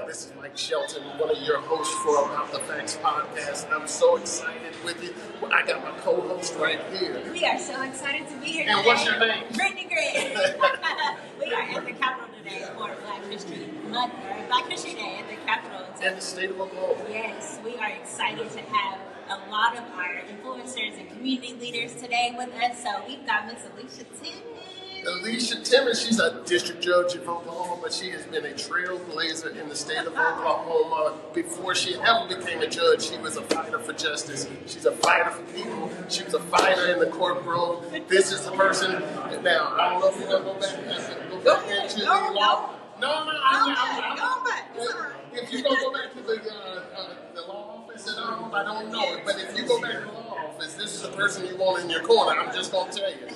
This is Mike Shelton, one of your hosts for About the Facts podcast, and I'm so excited with you. I got my co-host right here. We are so excited to be here today. And what's your name? Brittany Gray. We are at the Capitol today for Black History Month, or Black History Day at the Capitol. And the state of Oklahoma. Yes, we are excited to have a lot of our influencers and community leaders today with us. So we've got Miss Aletia Timmons. Aletia Timmons, she's a district judge in Oklahoma, but she has been a trailblazer in the state of Oklahoma. Before she ever became a judge, she was a fighter for justice. She's a fighter for people. She was a fighter in the courtroom. This is the person. Now, I don't know if you're going to go back into the law. No, I'm back. If you're going to go back to the law office at all, I don't know it. But if you go back to the law office, this is the person you want in your corner. I'm just going to tell you.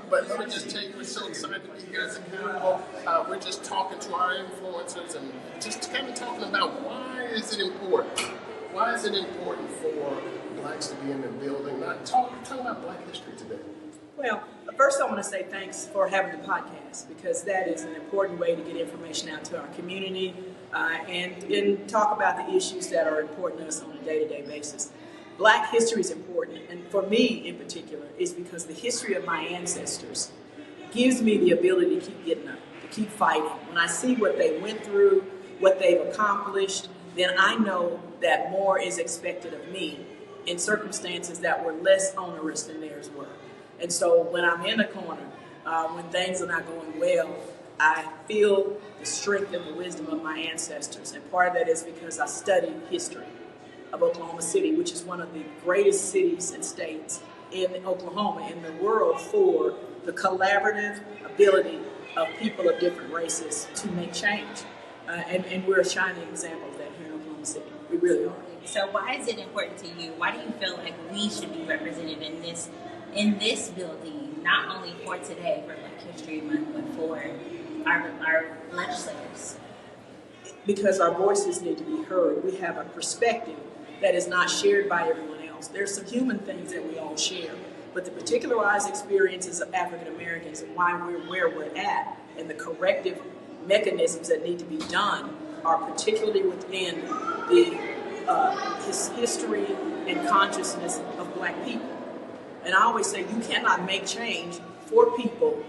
But let me just tell you, we're so excited to be here as a Capitol. We're just talking to our influencers and just kind of talking about why is it important? Why is it important for blacks to be in the building? Not talking about Black history today. Well, first I want to say thanks for having the podcast, because that is an important way to get information out to our community and talk about the issues that are important to us on a day-to-day basis. Black history is important, and for me in particular, is because the history of my ancestors gives me the ability to keep getting up, to keep fighting. When I see what they went through, what they've accomplished, then I know that more is expected of me in circumstances that were less onerous than theirs were. And so when I'm in a corner, when things are not going well, I feel the strength and the wisdom of my ancestors. And part of that is because I studied history of Oklahoma City, which is one of the greatest cities and states in Oklahoma, in the world, for the collaborative ability of people of different races to make change. And we're a shining example of that here in Oklahoma City. We really are. So why is it important to you? Why do you feel like we should be represented in this building, not only for today, for Black History Month, but for our legislators? Because our voices need to be heard. We have a perspective that is not shared by everyone else. There's some human things that we all share, but the particularized experiences of African Americans and why we're where we're at and the corrective mechanisms that need to be done are particularly within the history and consciousness of Black people. And I always say you cannot make change for people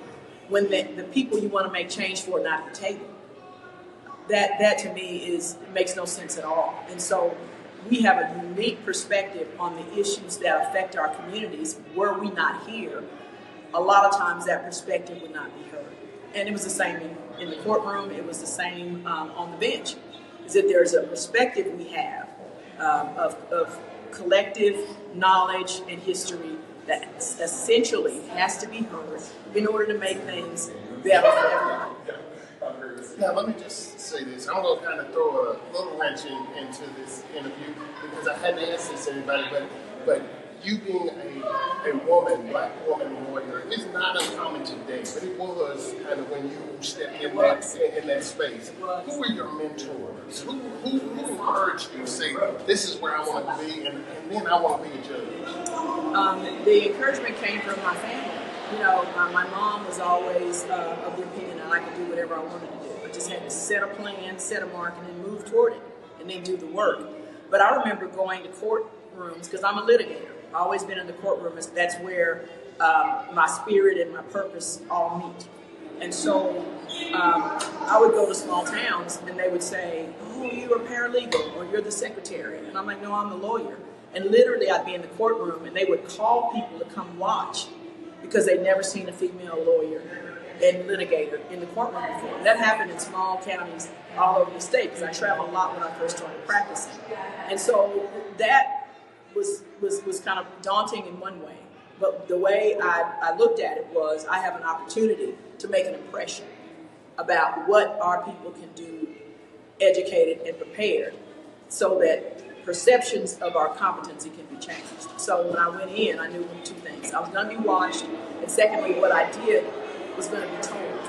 when the people you want to make change for are not at the table. That to me makes no sense at all. And so we have a unique perspective on the issues that affect our communities. Were we not here, a lot of times that perspective would not be heard. And it was the same in the courtroom. It was the same on the bench. Is that there's a perspective we have of collective knowledge and history that essentially has to be heard in order to make things better for everyone. Now, let me just say this. I'm going to kind of throw a little wrench into this interview because I hadn't asked this to anybody, but you being a woman, Black woman lawyer, is not uncommon today, but it was kind of when you stepped in that space. Who were your mentors? Who encouraged you to say, this is where I want to be, and then I want to be a judge? The encouragement came from my family. You know, my mom was always of the opinion that I could do whatever I wanted to do. I just had to set a plan, set a mark, and then move toward it, and then do the work. But I remember going to courtrooms, because I'm a litigator. I've always been in the courtroom. That's where my spirit and my purpose all meet. And so I would go to small towns, and they would say, oh, you're a paralegal, or you're the secretary. And I'm like, no, I'm the lawyer. And literally, I'd be in the courtroom, and they would call people to come watch because they'd never seen a female lawyer and litigator in the courtroom before. And that happened in small counties all over the state, because I traveled a lot when I first started practicing. And so that was kind of daunting in one way. But the way I looked at it was, I have an opportunity to make an impression about what our people can do, educated and prepared, so that perceptions of our competency can be changed. So when I went in, I knew two things. I was going to be watched, and secondly, what I did was going to be told,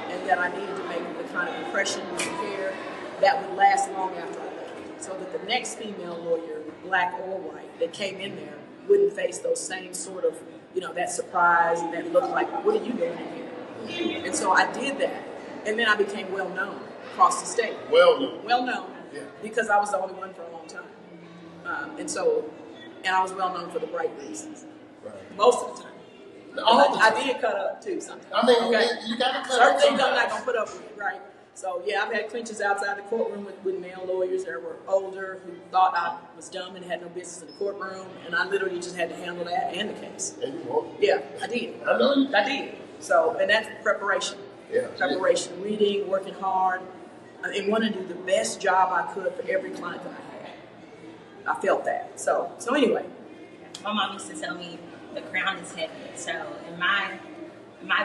and that I needed to make the kind of impression and prepare that would last long after I left, so that the next female lawyer, Black or white, that came in there wouldn't face those same sort of, that surprise and that look like, what are you doing in here? And so I did that, and then I became well known. across the state. Well known. Well known, Yeah. because I was the only one for a long time. And I was well known for the right reasons. Right. Most of the time. All the time. I did cut up too sometimes. I mean, okay? you got to cut certain up things I'm sometimes. not gonna put up with, right? So yeah, I've had clinches outside the courtroom with male lawyers that were older who thought I was dumb and had no business in the courtroom, and I literally just had to handle that and the case. And you won't. Yeah, I did. I know you did. I did. So, and that's preparation. Yeah. Preparation, reading, working hard, and wanting to do the best job I could for every client that I had. I felt that. So anyway. My mom used to tell me the crown is heavy. So in my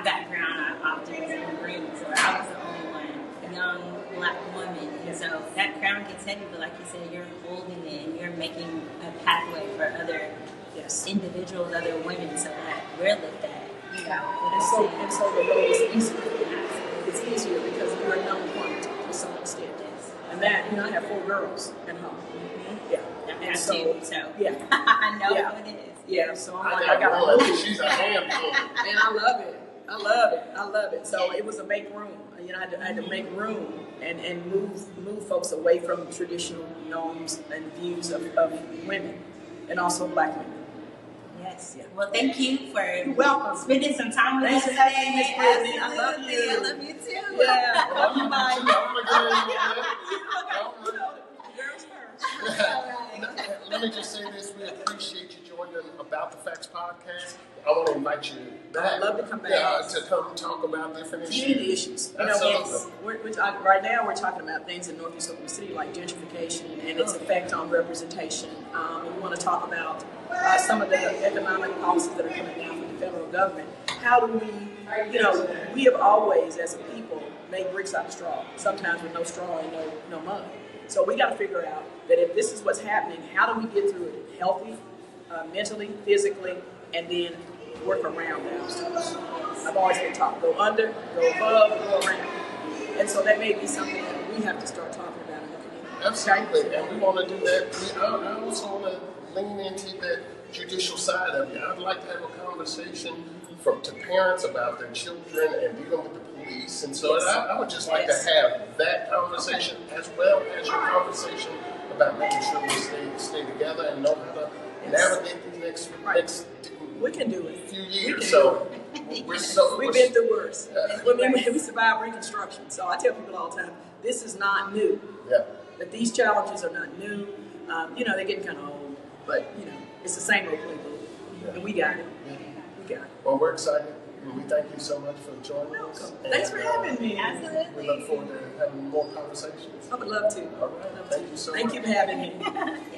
background, I often was in the room, so I was the only one, young black woman. And so that crown gets heavy, but like you said, you're holding it and you're making a pathway for other individuals, other women, so that we're looked at, you know. And so the road is easier. It's easier because you're a known quantity to some extent. Yes. And that, you know, I have 4 girls at home. Mm-hmm. Yeah. And so yeah. I know Yeah. what it is. Yeah, so I'm I like, I got one. to move. She's a handful. And I love it. I love it. So it was a make room. You know, I had to make room and move folks away from traditional norms and views of women, and also black women. Yes. Yeah. Well, thank you for welcome. spending some time with Thanks us for having me, Miss Brittany. Absolutely. I love you. I love you too. Yeah. Well, I'm Bye. Girls Girls first. Let me just say this. We appreciate you joining About the Facts podcast. I want to invite you back. I'd love to come back. To come talk about different issues. Community issues. You know, Absolutely. right now we're talking about things in Northeast Oklahoma City like gentrification and its effect on representation. We want to talk about some of the economic policies that are coming down from the federal government. How do we, you know, we have always, as a people, made bricks out of straw. Sometimes with no straw and no mud. So we got to figure out that if this is what's happening, how do we get through it healthy, mentally, physically, and then work around the obstacles. I've always been taught, go under, go above, go around. And so that may be something that we have to start talking about in the community. Absolutely, and we want to do that. I also want to lean into that judicial side of it. I'd like to have a conversation to parents about their children and dealing with the police. And so I would just like to have that conversation as well as your conversation about making sure we stay together and know how to navigate these next we can do it. Few years. So we've been through worse. We survived Reconstruction. So I tell people all the time, this is not new. Yeah. That these challenges are not new. You know, they're getting kind of old, but you know, it's the same old playbook, and we got it. We got it. Well, we're excited. And we thank you so much for joining us. Thanks for having me. Absolutely. We look forward to having more conversations. I would love to. All right. Thank you so much. Thank you for having me.